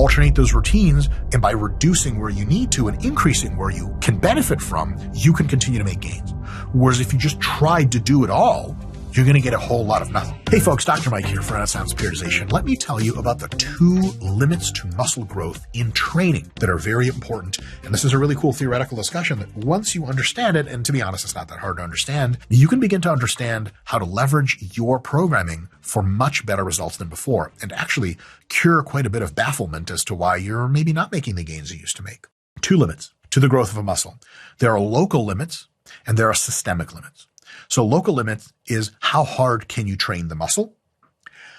alternate those routines, and by reducing where you need to and increasing where you can benefit from, you can continue to make gains. Whereas if you just tried to do it all, you're going to get a whole lot of nothing. Hey folks, Dr. Mike here for Renaissance Periodization. Let me tell you about the 2 limits to muscle growth in training that are very important. And this is a really cool theoretical discussion that once you understand it, and to be honest, it's not that hard to understand, you can begin to understand how to leverage your programming for much better results than before, and actually cure quite a bit of bafflement as to why you're maybe not making the gains you used to make. 2 limits to the growth of a muscle. There are local limits and there are systemic limits. So local limits is how hard can you train the muscle,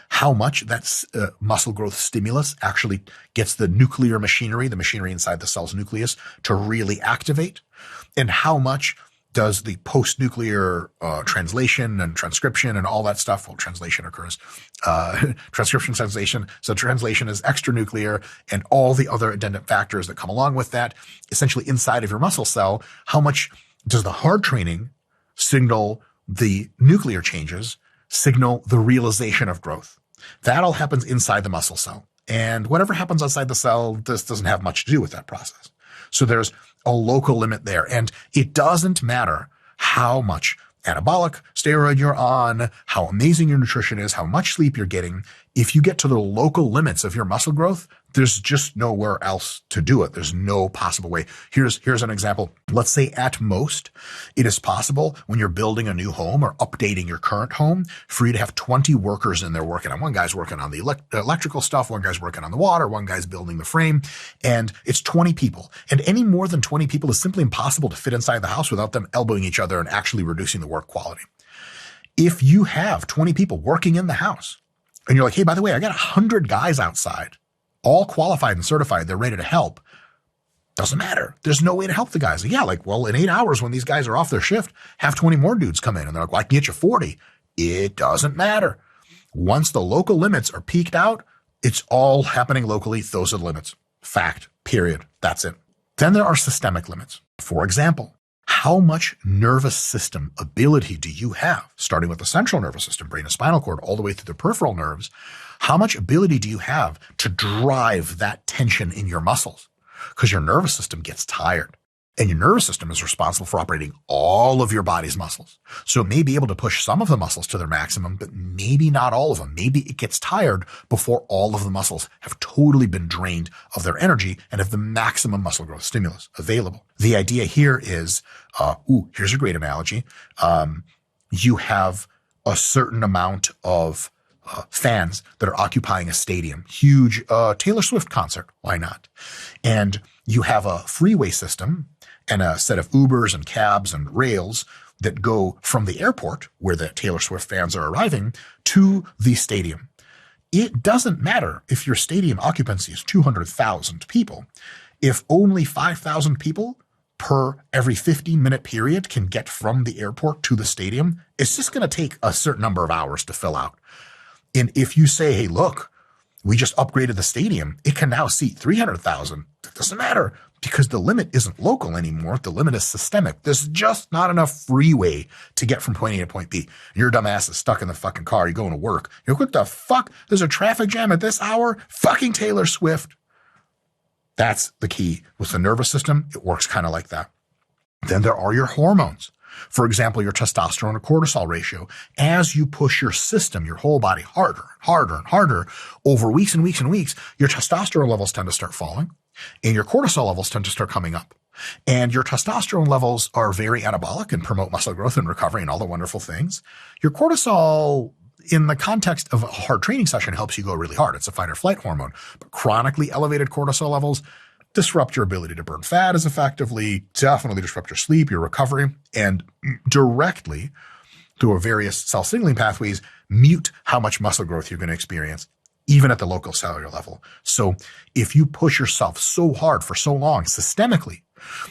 how much that muscle growth stimulus actually gets the nuclear machinery, the machinery inside the cell's nucleus, to really activate, and how much does the post-nuclear translation and transcription and all that stuff, well, translation occurs, transcription, translation, so translation is extranuclear, and all the other addendum factors that come along with that, essentially inside of your muscle cell, how much does the hard training signal the nuclear changes, signal the realization of growth. That all happens inside the muscle cell. And whatever happens outside the cell, this doesn't have much to do with that process. So there's a local limit there. And it doesn't matter how much anabolic steroid you're on, how amazing your nutrition is, how much sleep you're getting. If you get to the local limits of your muscle growth, there's just nowhere else to do it. There's no possible way. Here's an example. Let's say at most, it is possible when you're building a new home or updating your current home for you to have 20 workers in there working on. One guy's working on the electrical stuff, one guy's working on the water, one guy's building the frame, and it's 20 people. And any more than 20 people is simply impossible to fit inside the house without them elbowing each other and actually reducing the work quality. If you have 20 people working in the house, and you're like, hey, by the way, I got 100 guys outside, all qualified and certified, they're ready to help. Doesn't matter. There's no way to help the guys. Yeah, like, well, in 8 hours when these guys are off their shift, have 20 more dudes come in. And they're like, well, I can get you 40. It doesn't matter. Once the local limits are peaked out, it's all happening locally. Those are the limits. Fact. Period. That's it. Then there are systemic limits. For example, how much nervous system ability do you have, starting with the central nervous system, brain and spinal cord, all the way through the peripheral nerves? How much ability do you have to drive that tension in your muscles? Because your nervous system gets tired, and your nervous system is responsible for operating all of your body's muscles. So it may be able to push some of the muscles to their maximum, but maybe not all of them. Maybe it gets tired before all of the muscles have totally been drained of their energy and have the maximum muscle growth stimulus available. The idea here is, here's a great analogy. You have a certain amount of fans that are occupying a stadium, huge Taylor Swift concert. Why not? And you have a freeway system and a set of Ubers and cabs and rails that go from the airport where the Taylor Swift fans are arriving to the stadium. It doesn't matter if your stadium occupancy is 200,000 people. If only 5,000 people per every 15-minute period can get from the airport to the stadium, it's just going to take a certain number of hours to fill out. And if you say, hey, look, we just upgraded the stadium, it can now seat 300,000. It doesn't matter because the limit isn't local anymore. The limit is systemic. There's just not enough freeway to get from point A to point B. Your dumb ass is stuck in the fucking car. You're going to work. You're like, what the fuck? There's a traffic jam at this hour? Fucking Taylor Swift. That's the key. With the nervous system, it works kind of like that. Then there are your hormones. For example, your testosterone or cortisol ratio. As you push your system, your whole body harder, harder, and harder over weeks and weeks and weeks, your testosterone levels tend to start falling and your cortisol levels tend to start coming up. And your testosterone levels are very anabolic and promote muscle growth and recovery and all the wonderful things. Your cortisol, in the context of a hard training session, helps you go really hard. It's a fight or flight hormone. But chronically elevated cortisol levels disrupt your ability to burn fat as effectively, definitely disrupt your sleep, your recovery, and directly through various cell signaling pathways, mute how much muscle growth you're going to experience, even at the local cellular level. So if you push yourself so hard for so long systemically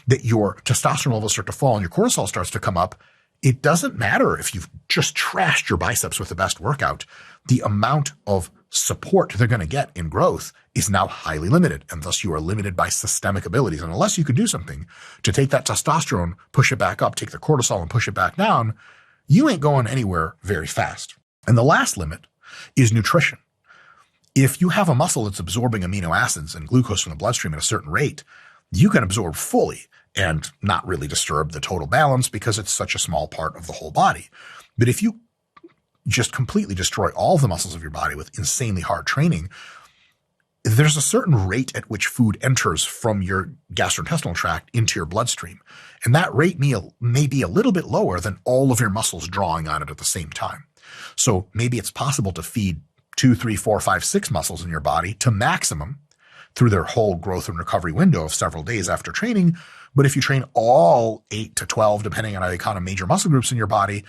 that your testosterone levels start to fall and your cortisol starts to come up, it doesn't matter if you've just trashed your biceps with the best workout. The amount of support they're going to get in growth is now highly limited, and thus you are limited by systemic abilities. And unless you can do something to take that testosterone, push it back up, take the cortisol and push it back down, you ain't going anywhere very fast. And the last limit is nutrition. If you have a muscle that's absorbing amino acids and glucose from the bloodstream at a certain rate, you can absorb fully and not really disturb the total balance because it's such a small part of the whole body. But if you just completely destroy all the muscles of your body with insanely hard training, there's a certain rate at which food enters from your gastrointestinal tract into your bloodstream. And that rate may be a little bit lower than all of your muscles drawing on it at the same time. So maybe it's possible to feed 2, 3, 4, 5, 6 muscles in your body to maximum through their whole growth and recovery window of several days after training. But if you train all 8 to 12, depending on how you count major muscle groups in your body,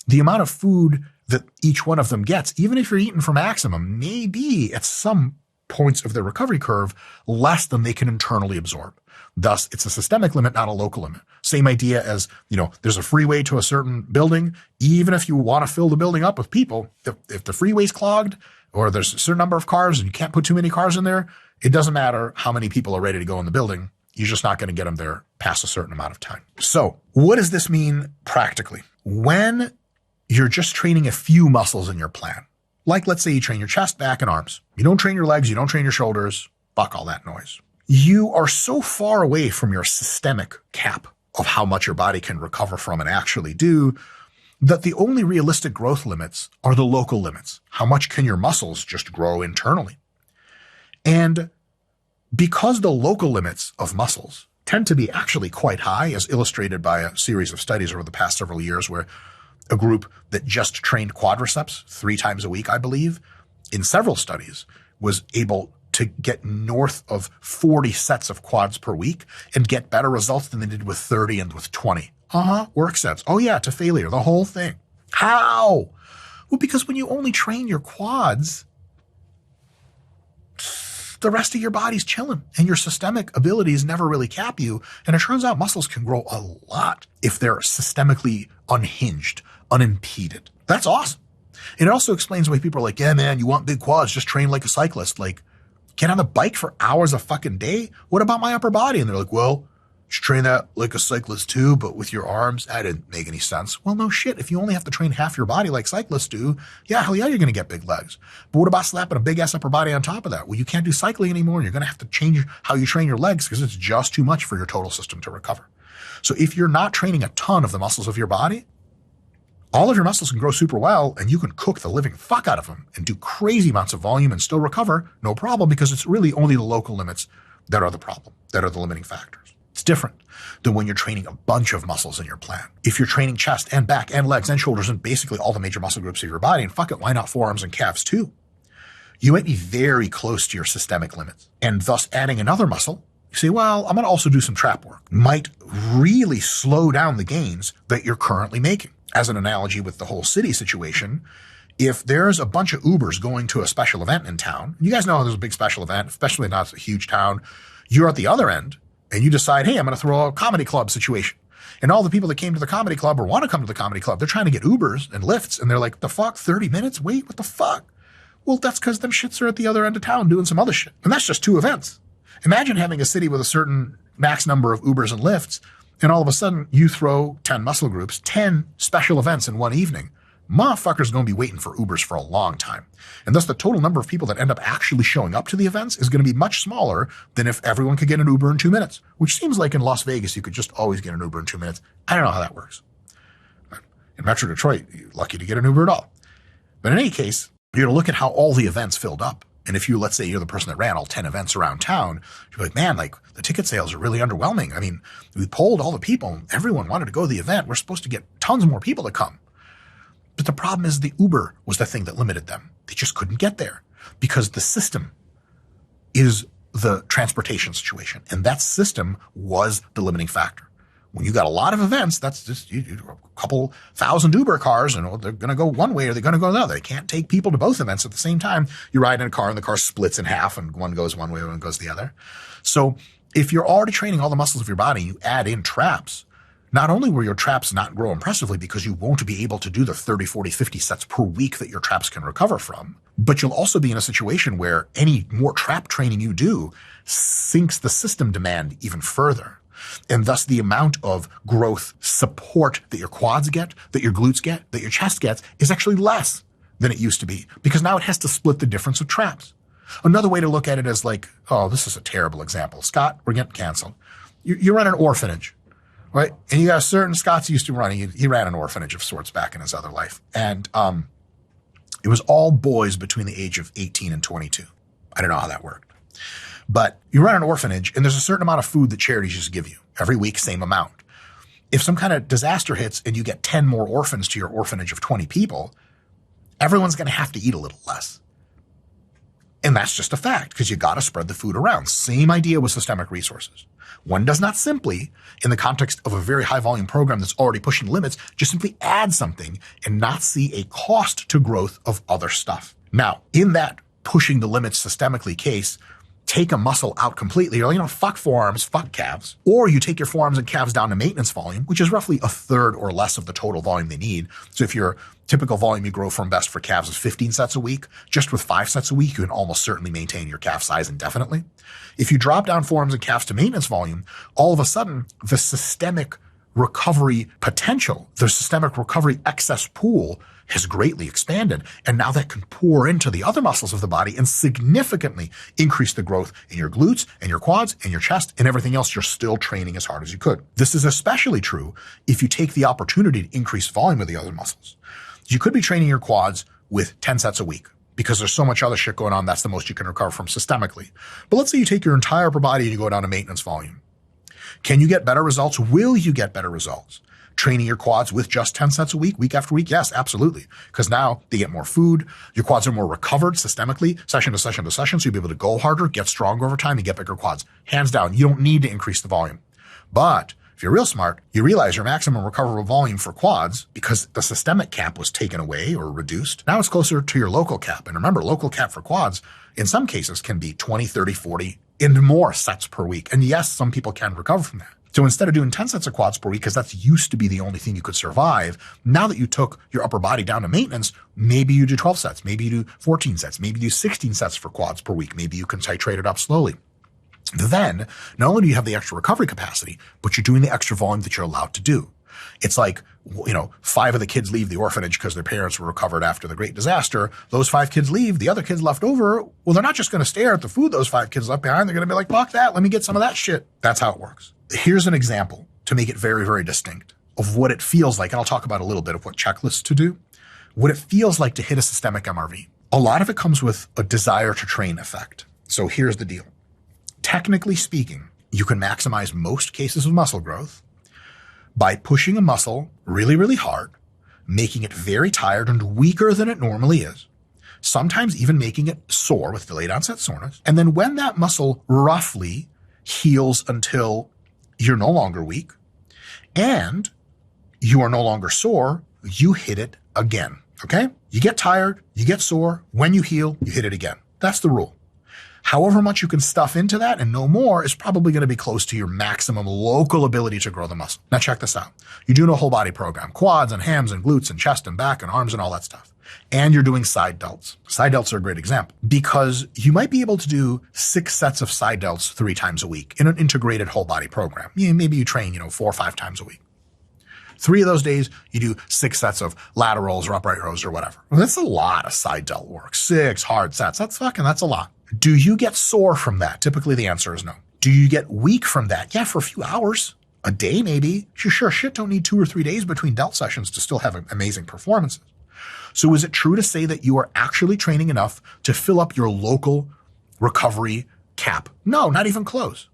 the amount of food that each one of them gets, even if you're eating for maximum, may be at some points of their recovery curve less than they can internally absorb. Thus, it's a systemic limit, not a local limit. Same idea as, there's a freeway to a certain building. Even if you want to fill the building up with people, if the freeway's clogged or there's a certain number of cars and you can't put too many cars in there, it doesn't matter how many people are ready to go in the building. You're just not going to get them there past a certain amount of time. So what does this mean practically? When you're just training a few muscles in your plan, like let's say you train your chest, back, and arms. You don't train your legs, you don't train your shoulders, fuck all that noise. You are so far away from your systemic cap of how much your body can recover from and actually do that the only realistic growth limits are the local limits. How much can your muscles just grow internally? And because the local limits of muscles tend to be actually quite high, as illustrated by a series of studies over the past several years where a group that just trained quadriceps 3 times a week, I believe, in several studies was able to get north of 40 sets of quads per week and get better results than they did with 30 and with 20. Work sets. Oh yeah, to failure, the whole thing. How? Well, because when you only train your quads, the rest of your body's chilling and your systemic abilities never really cap you. And it turns out muscles can grow a lot if they're systemically unhinged, unimpeded. That's awesome. And it also explains why people are like, yeah, man, you want big quads, just train like a cyclist. Like, get on the bike for hours a fucking day? What about my upper body? And they're like, well, you should train that like a cyclist too, but with your arms. That didn't make any sense. Well, no shit. If you only have to train half your body like cyclists do, yeah, hell yeah, you're going to get big legs. But what about slapping a big ass upper body on top of that? Well, you can't do cycling anymore. You're going to have to change how you train your legs because it's just too much for your total system to recover. So if you're not training a ton of the muscles of your body, all of your muscles can grow super well and you can cook the living fuck out of them and do crazy amounts of volume and still recover, no problem, because it's really only the local limits that are the problem, that are the limiting factors. It's different than when you're training a bunch of muscles in your plan. If you're training chest and back and legs and shoulders and basically all the major muscle groups of your body, and fuck it, why not forearms and calves too? You might be very close to your systemic limits. And thus adding another muscle, you say, well, I'm going to also do some trap work, might really slow down the gains that you're currently making. As an analogy with the whole city situation, if there's a bunch of Ubers going to a special event in town, you guys know there's a big special event, especially not a huge town, you're at the other end and you decide, hey, I'm going to throw a comedy club situation. And all the people that came to the comedy club or want to come to the comedy club, they're trying to get Ubers and Lyfts. And they're like, the fuck, 30 minutes? Wait, what the fuck? Well, that's because them shits are at the other end of town doing some other shit. And that's just 2 events. Imagine having a city with a certain max number of Ubers and Lyfts, and all of a sudden you throw 10 muscle groups, 10 special events in one evening. Motherfuckers going to be waiting for Ubers for a long time. And thus the total number of people that end up actually showing up to the events is going to be much smaller than if everyone could get an Uber in 2 minutes, which seems like in Las Vegas, you could just always get an Uber in 2 minutes. I don't know how that works. In Metro Detroit, you're lucky to get an Uber at all. But in any case, you're going to look at how all the events filled up. And if you, let's say you're the person that ran all 10 events around town, you're like, man, like the ticket sales are really underwhelming. I mean, we polled all the people. Everyone wanted to go to the event. We're supposed to get tons more people to come. But the problem is the Uber was the thing that limited them. They just couldn't get there because the system is the transportation situation. And that system was the limiting factor. When you got a lot of events, that's just a couple thousand Uber cars, and they're going to go one way or they're going to go another. They can't take people to both events at the same time. You ride in a car and the car splits in half and one goes one way and one goes the other. So if you're already training all the muscles of your body, you add in traps. Not only will your traps not grow impressively because you won't be able to do the 30, 40, 50 sets per week that your traps can recover from, but you'll also be in a situation where any more trap training you do sinks the system demand even further. And thus the amount of growth support that your quads get, that your glutes get, that your chest gets is actually less than it used to be because now it has to split the difference of traps. Another way to look at it is like, oh, this is a terrible example. Scott, we're getting canceled. You run an orphanage, right? And you got a certain Scott's used to running. He ran an orphanage of sorts back in his other life. And it was all boys between the age of 18 and 22. I don't know how that worked. But you run an orphanage and there's a certain amount of food that charities just give you every week, same amount. If some kind of disaster hits and you get 10 more orphans to your orphanage of 20 people, everyone's going to have to eat a little less. And that's just a fact because you got to spread the food around. Same idea with systemic resources. One does not simply, in the context of a very high volume program that's already pushing limits, just simply add something and not see a cost to growth of other stuff. Now, in that pushing the limits systemically case, take a muscle out completely, or, fuck forearms, fuck calves. Or you take your forearms and calves down to maintenance volume, which is roughly a third or less of the total volume they need. So if your typical volume you grow from best for calves is 15 sets a week, just with 5 sets a week, you can almost certainly maintain your calf size indefinitely. If you drop down forearms and calves to maintenance volume, all of a sudden the systemic recovery potential, the systemic recovery excess pool has greatly expanded. And now that can pour into the other muscles of the body and significantly increase the growth in your glutes and your quads and your chest and everything else you're still training as hard as you could. This is especially true if you take the opportunity to increase volume of the other muscles. You could be training your quads with 10 sets a week because there's so much other shit going on. That's the most you can recover from systemically. But let's say you take your entire upper body and you go down to maintenance volume. Can you get better results? Will you get better results? Training your quads with just 10 sets a week after week? Yes, absolutely. Because now they get more food. Your quads are more recovered systemically, session to session to session. So you'll be able to go harder, get stronger over time, and get bigger quads. Hands down, you don't need to increase the volume. But if you're real smart, you realize your maximum recoverable volume for quads, because the systemic cap was taken away or reduced, now it's closer to your local cap. And remember, local cap for quads, in some cases, can be 20, 30, 40, and more sets per week. And yes, some people can recover from that. So instead of doing 10 sets of quads per week, because that's used to be the only thing you could survive, now that you took your upper body down to maintenance, maybe you do 12 sets, maybe you do 14 sets, maybe you do 16 sets for quads per week. Maybe you can titrate it up slowly. Then, not only do you have the extra recovery capacity, but you're doing the extra volume that you're allowed to do. It's like, 5 of the kids leave the orphanage because their parents were recovered after the great disaster. Those 5 kids leave. The other kids left over. Well, they're not just going to stare at the food those 5 kids left behind. They're going to be like, fuck that. Let me get some of that shit. That's how it works. Here's an example to make it very, very distinct of what it feels like. And I'll talk about a little bit of what checklists to do. What it feels like to hit a systemic MRV. A lot of it comes with a desire to train effect. So here's the deal. Technically speaking, you can maximize most cases of muscle growth by pushing a muscle really, really hard, making it very tired and weaker than it normally is, sometimes even making it sore with delayed onset soreness. And then when that muscle roughly heals until you're no longer weak and you are no longer sore, you hit it again. Okay? You get tired, you get sore. When you heal, you hit it again. That's the rule. However much you can stuff into that and no more is probably going to be close to your maximum local ability to grow the muscle. Now check this out. You're doing a whole body program, quads and hams and glutes and chest and back and arms and all that stuff. And you're doing side delts. Side delts are a great example because you might be able to do 6 sets of side delts 3 times a week in an integrated whole body program. Maybe you train, 4 or 5 times a week. 3 of those days, you do 6 sets of laterals or upright rows or whatever. Well, that's a lot of side delt work. 6 hard sets. That's a lot. Do you get sore from that? Typically the answer is no. Do you get weak from that? Yeah, for a few hours, a day maybe. Sure, shit don't need 2 or 3 days between delt sessions to still have amazing performances. So is it true to say that you are actually training enough to fill up your local recovery cap? No, not even close.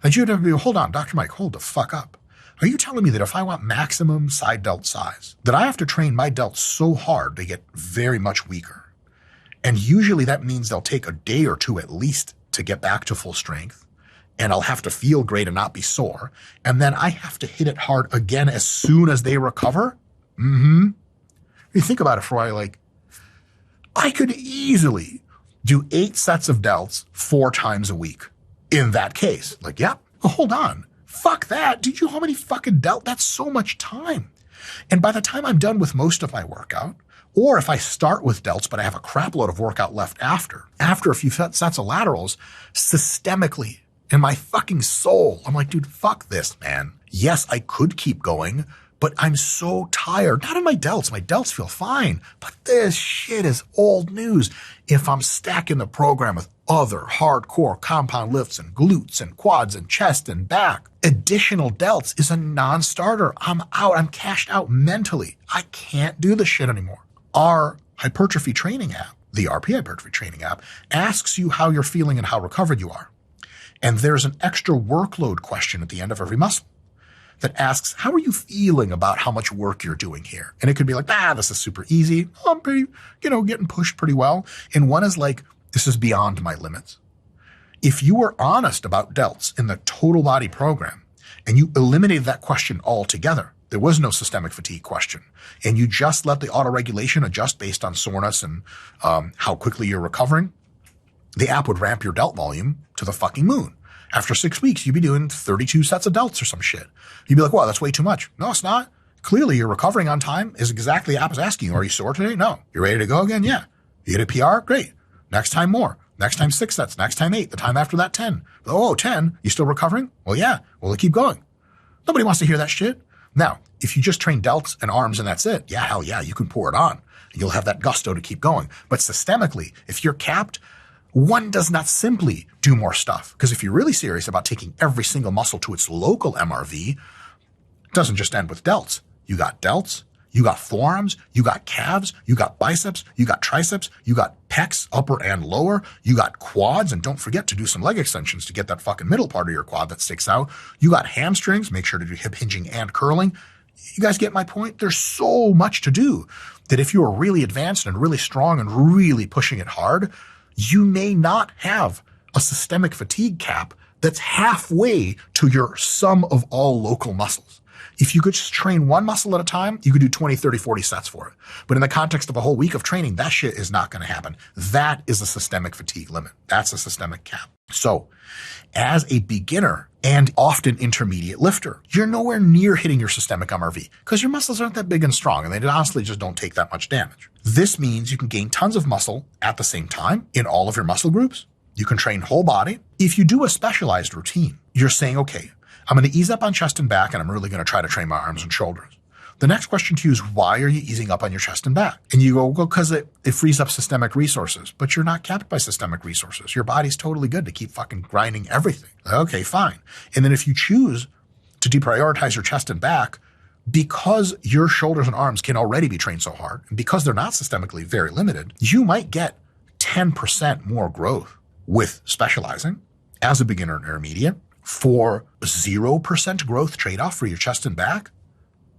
And you'd have to be, hold on, Dr. Mike, hold the fuck up. Are you telling me that if I want maximum side delt size, that I have to train my delts so hard they get very much weaker? And usually that means they'll take a day or 2 at least to get back to full strength. And I'll have to feel great and not be sore. And then I have to hit it hard again as soon as they recover? You think about it for a while, I could easily do 8 sets of delts 4 times a week in that case. Well, hold on. Fuck that. Did you know how many fucking delt? That's so much time. And by the time I'm done with most of my workout, or if I start with delts, but I have a crap load of workout left after a few sets of laterals, systemically, in my fucking soul, I'm like, dude, fuck this, man. Yes, I could keep going, but I'm so tired. Not in my delts. My delts feel fine, but this shit is old news. If I'm stacking the program with other hardcore compound lifts and glutes and quads and chest and back, additional delts is a non-starter. I'm out. I'm cashed out mentally. I can't do this shit anymore. Our hypertrophy training app, the RP Hypertrophy Training app, asks you how you're feeling and how recovered you are. And there's an extra workload question at the end of every muscle that asks, how are you feeling about how much work you're doing here? And it could be like, this is super easy. I'm pretty, getting pushed pretty well. And one is like, this is beyond my limits. If you were honest about delts in the total body program and you eliminated that question altogether, there was no systemic fatigue question, and you just let the autoregulation adjust based on soreness and how quickly you're recovering, the app would ramp your delt volume to the fucking moon. After 6 weeks, you'd be doing 32 sets of delts or some shit. You'd be like, wow, that's way too much. No, it's not. Clearly, you're recovering on time is exactly the app is asking you. Are you sore today? No. You ready to go again? Yeah. You hit a PR? Great. Next time more. Next time 6 sets. Next time 8. The time after that 10. Oh, 10? You still recovering? Well, yeah. Well, keep going. Nobody wants to hear that shit. Now, if you just train delts and arms and that's it, yeah, hell yeah, you can pour it on. You'll have that gusto to keep going. But systemically, if you're capped, one does not simply do more stuff. Because if you're really serious about taking every single muscle to its local MRV, it doesn't just end with delts. You got delts, you got forearms, you got calves, you got biceps, you got triceps, you got pecs, upper and lower, you got quads, and don't forget to do some leg extensions to get that fucking middle part of your quad that sticks out. You got hamstrings, make sure to do hip hinging and curling. You guys get my point? There's so much to do that if you are really advanced and really strong and really pushing it hard, you may not have a systemic fatigue cap that's halfway to your sum of all local muscles. If you could just train one muscle at a time, you could do 20, 30, 40 sets for it. But in the context of a whole week of training, that shit is not going to happen. That is a systemic fatigue limit. That's a systemic cap. So as a beginner and often intermediate lifter, you're nowhere near hitting your systemic MRV because your muscles aren't that big and strong and they honestly just don't take that much damage. This means you can gain tons of muscle at the same time in all of your muscle groups. You can train whole body. If you do a specialized routine, you're saying, okay, I'm going to ease up on chest and back and I'm really going to try to train my arms and shoulders. The next question to you is, why are you easing up on your chest and back? And you go, well, because it frees up systemic resources, but you're not capped by systemic resources. Your body's totally good to keep fucking grinding everything. Okay, fine. And then if you choose to deprioritize your chest and back because your shoulders and arms can already be trained so hard, and because they're not systemically very limited, you might get 10% more growth with specializing as a beginner and intermediate for 0% growth trade-off for your chest and back.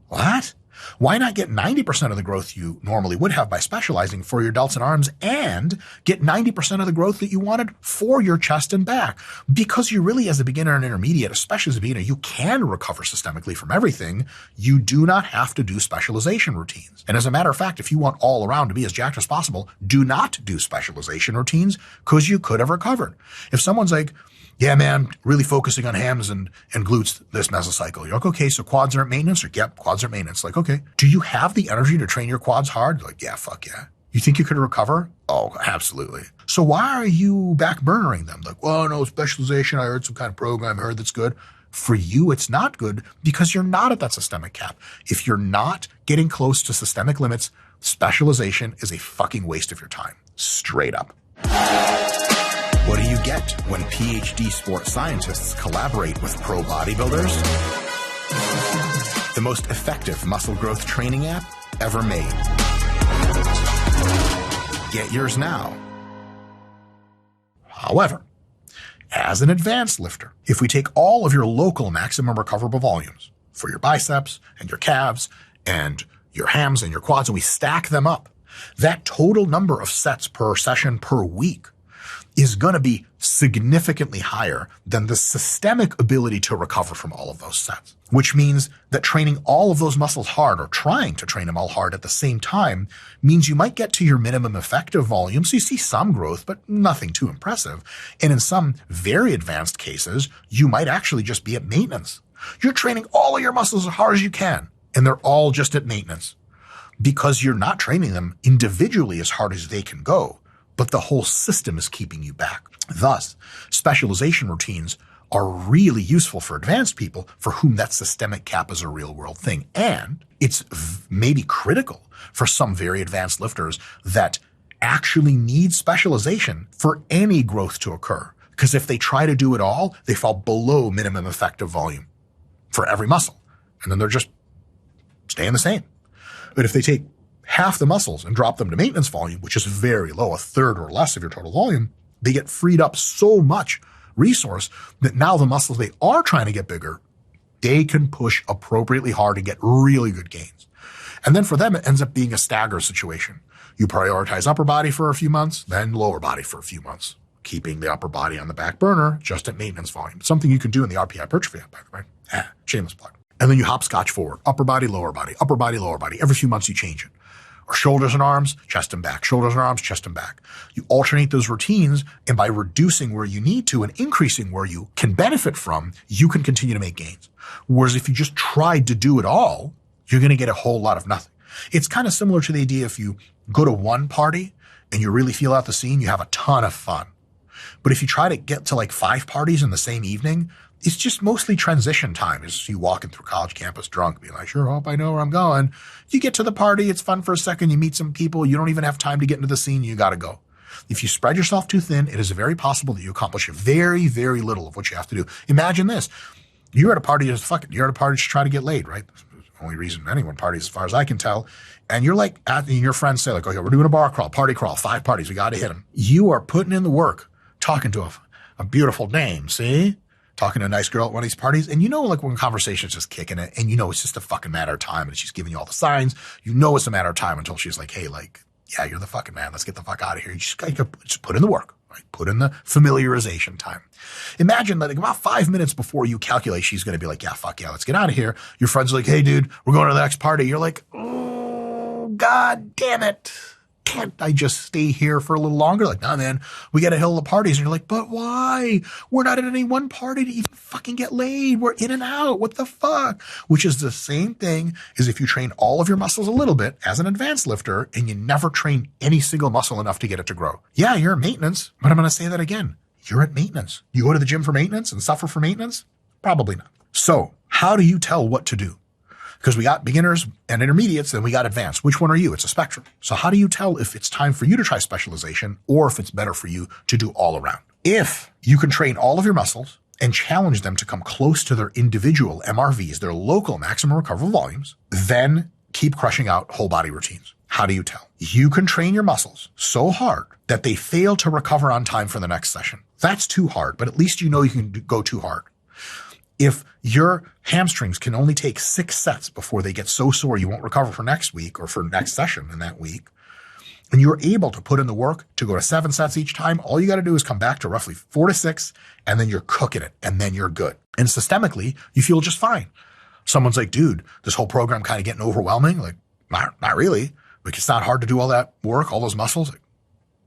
What? Why not get 90% of the growth you normally would have by specializing for your delts and arms and get 90% of the growth that you wanted for your chest and back? Because you really, as a beginner and intermediate, especially as a beginner, you can recover systemically from everything. You do not have to do specialization routines. And as a matter of fact, if you want all around to be as jacked as possible, do not do specialization routines because you could have recovered. If someone's like, yeah, man, really focusing on hams and glutes this mesocycle. You're like, okay, so quads are at maintenance? Or, yep, quads are at maintenance. Like, okay, do you have the energy to train your quads hard? You're like, yeah, fuck yeah. You think you could recover? Oh, absolutely. So why are you back burnering them? Like, well, no, specialization, I heard some kind of program, I heard that's good. For you, it's not good because you're not at that systemic cap. If you're not getting close to systemic limits, specialization is a fucking waste of your time. Straight up. What do you get when PhD sports scientists collaborate with pro bodybuilders? The most effective muscle growth training app ever made. Get yours now. However, as an advanced lifter, if we take all of your local maximum recoverable volumes for your biceps and your calves and your hams and your quads and we stack them up, that total number of sets per session per week is going to be significantly higher than the systemic ability to recover from all of those sets, which means that training all of those muscles hard or trying to train them all hard at the same time means you might get to your minimum effective volume. So you see some growth, but nothing too impressive. And in some very advanced cases, you might actually just be at maintenance. You're training all of your muscles as hard as you can, and they're all just at maintenance because you're not training them individually as hard as they can go. but the whole system is keeping you back. Thus, specialization routines are really useful for advanced people for whom that systemic cap is a real world thing. And it's maybe critical for some very advanced lifters that actually need specialization for any growth to occur. Because if they try to do it all, they fall below minimum effective volume for every muscle. And then they're just staying the same. But if they take half the muscles and drop them to maintenance volume, which is very low, a third or less of your total volume, they get freed up so much resource that now the muscles they are trying to get bigger, they can push appropriately hard and get really good gains. And then for them, it ends up being a stagger situation. You prioritize upper body for a few months, then lower body for a few months, keeping the upper body on the back burner just at maintenance volume. Something you can do in the RP hypertrophy app, by the way. Shameless plug. And then you hopscotch forward, upper body, lower body, upper body, lower body. Every few months you change it. Or shoulders and arms, chest and back, shoulders and arms, chest and back. You alternate those routines, and by reducing where you need to and increasing where you can benefit from, you can continue to make gains. Whereas if you just tried to do it all, you're going to get a whole lot of nothing. It's kind of similar to the idea if you go to one party and you really feel out the scene, you have a ton of fun. But if you try to get to like 5 parties in the same evening, it's just mostly transition time as you walking through college campus drunk, being like, sure hope I know where I'm going. You get to the party, it's fun for a second, you meet some people, you don't even have time to get into the scene, you got to go. If you spread yourself too thin, it is very possible that you accomplish very, very little of what you have to do. Imagine this. You're at a party you're at a party to try to get laid, right? That's the only reason anyone parties as far as I can tell. And you're like, and your friends say like, okay, we're doing a bar crawl, party crawl, 5 parties, we got to hit them. You are putting in the work, talking to a beautiful dame, see? Talking to a nice girl at one of these parties. And you know, like when conversation's just kicking it and you know, it's just a fucking matter of time and she's giving you all the signs, you know, it's a matter of time until she's like, hey, like, yeah, you're the fucking man. Let's get the fuck out of here. You just put in the work, right? Put in the familiarization time. Imagine that like about 5 minutes before you calculate, she's going to be like, yeah, fuck yeah, let's get out of here. Your friend's like, hey dude, we're going to the next party. You're like, oh, God damn it. Can't I just stay here for a little longer? Like, nah, man, we got a hill of parties. And you're like, but why? We're not at any one party to even fucking get laid. We're in and out. What the fuck? Which is the same thing as if you train all of your muscles a little bit as an advanced lifter and you never train any single muscle enough to get it to grow. Yeah, you're at maintenance, but I'm going to say that again. You're at maintenance. You go to the gym for maintenance and suffer for maintenance? Probably not. So how do you tell what to do? Because we got beginners and intermediates, then we got advanced. Which one are you? It's a spectrum. So how do you tell if it's time for you to try specialization or if it's better for you to do all around? If you can train all of your muscles and challenge them to come close to their individual MRVs, their local maximum recoverable volumes, then keep crushing out whole body routines. How do you tell? You can train your muscles so hard that they fail to recover on time for the next session. That's too hard, but at least you know you can go too hard. If your hamstrings can only take 6 sets before they get so sore you won't recover for next week or for next session in that week, and you're able to put in the work to go to 7 sets each time, all you got to do is come back to roughly 4 to 6, and then you're cooking it, and then you're good. And systemically, you feel just fine. Someone's like, dude, this whole program kind of getting overwhelming? Like, not really. Like, it's not hard to do all that work, all those muscles. Like,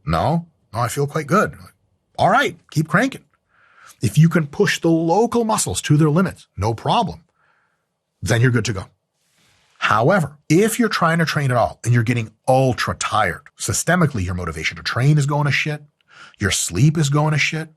no, I feel quite good. Like, all right, keep cranking. If you can push the local muscles to their limits, no problem, then you're good to go. However, if you're trying to train at all and you're getting ultra tired, systemically, your motivation to train is going to shit, your sleep is going to shit,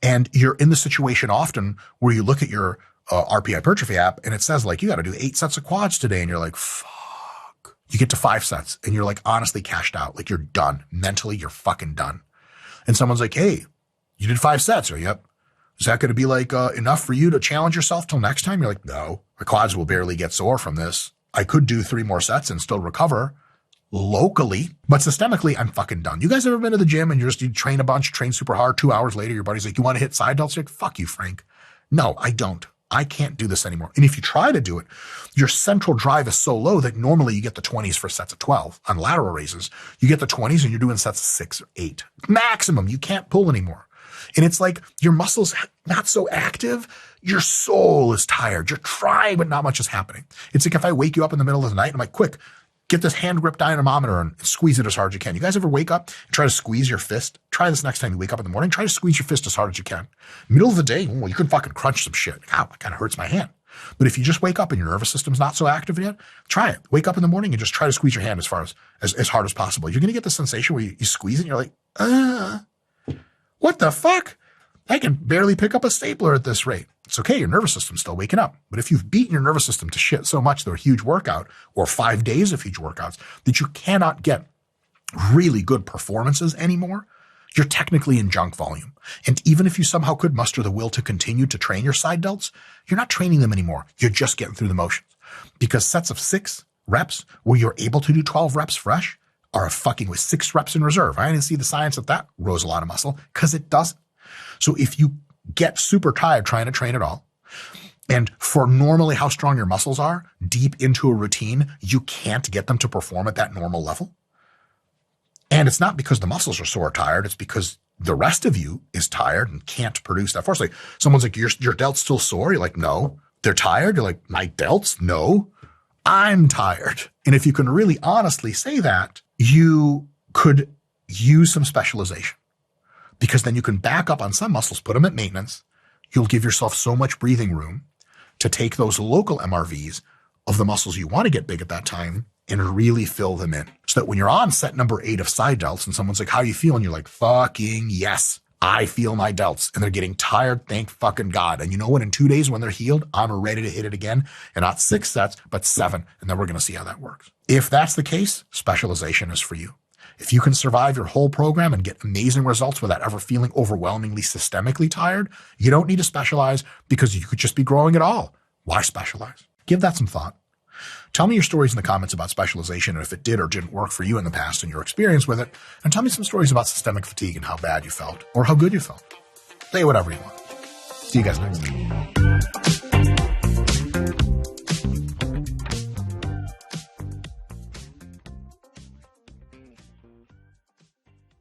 and you're in the situation often where you look at your RP hypertrophy app and it says like, you got to do 8 sets of quads today. And you're like, fuck. You get to 5 sets and you're like honestly cashed out. Like you're done. Mentally, you're fucking done. And someone's like, hey, you did 5 sets. Or yep. Is that going to be like enough for you to challenge yourself till next time? You're like, no, my quads will barely get sore from this. I could do 3 more sets and still recover locally, but systemically, I'm fucking done. You guys ever been to the gym and you train a bunch, train super hard, 2 hours later, your buddy's like, you want to hit side delts? You're like, fuck you, Frank. No, I don't. I can't do this anymore. And if you try to do it, your central drive is so low that normally you get the 20s for sets of 12. On lateral raises, you get the 20s and you're doing sets of 6 or 8. Maximum. You can't pull anymore. And it's like your muscles not so active, your soul is tired. You're trying, but not much is happening. It's like if I wake you up in the middle of the night and I'm like, quick, get this hand grip dynamometer and squeeze it as hard as you can. You guys ever wake up and try to squeeze your fist? Try this next time you wake up in the morning. Try to squeeze your fist as hard as you can. Middle of the day, well, you can fucking crunch some shit. Ow, it kind of hurts my hand. But if you just wake up and your nervous system's not so active yet, try it. Wake up in the morning and just try to squeeze your hand as hard as possible. You're going to get the sensation where you squeeze it and you're like, what the fuck? I can barely pick up a stapler at this rate. It's okay. Your nervous system's still waking up. But if you've beaten your nervous system to shit so much through a huge workout or 5 days of huge workouts that you cannot get really good performances anymore, you're technically in junk volume. And even if you somehow could muster the will to continue to train your side delts, you're not training them anymore. You're just getting through the motions. Because sets of 6 reps where you're able to do 12 reps fresh are fucking with 6 reps in reserve. I didn't see the science that grows a lot of muscle because it doesn't. So if you get super tired trying to train at all, and for normally how strong your muscles are, deep into a routine, you can't get them to perform at that normal level. And it's not because the muscles are sore tired. It's because the rest of you is tired and can't produce that force. Like someone's like, your delt's still sore. You're like, no. They're tired. You're like, my delts? No. I'm tired. And if you can really honestly say that, you could use some specialization, because then you can back up on some muscles, put them at maintenance. You'll give yourself so much breathing room to take those local MRVs of the muscles you want to get big at that time and really fill them in, so that when you're on set number 8 of side delts and someone's like, how you feel? And you're like, fucking yes, I feel my delts. And they're getting tired. Thank fucking God. And you know what? In 2 days when they're healed, I'm ready to hit it again. And not 6 sets, but 7. And then we're going to see how that works. If that's the case, specialization is for you. If you can survive your whole program and get amazing results without ever feeling overwhelmingly systemically tired, you don't need to specialize, because you could just be growing at all. Why specialize? Give that some thought. Tell me your stories in the comments about specialization and if it did or didn't work for you in the past and your experience with it. And tell me some stories about systemic fatigue and how bad you felt or how good you felt. Say whatever you want. See you guys next time.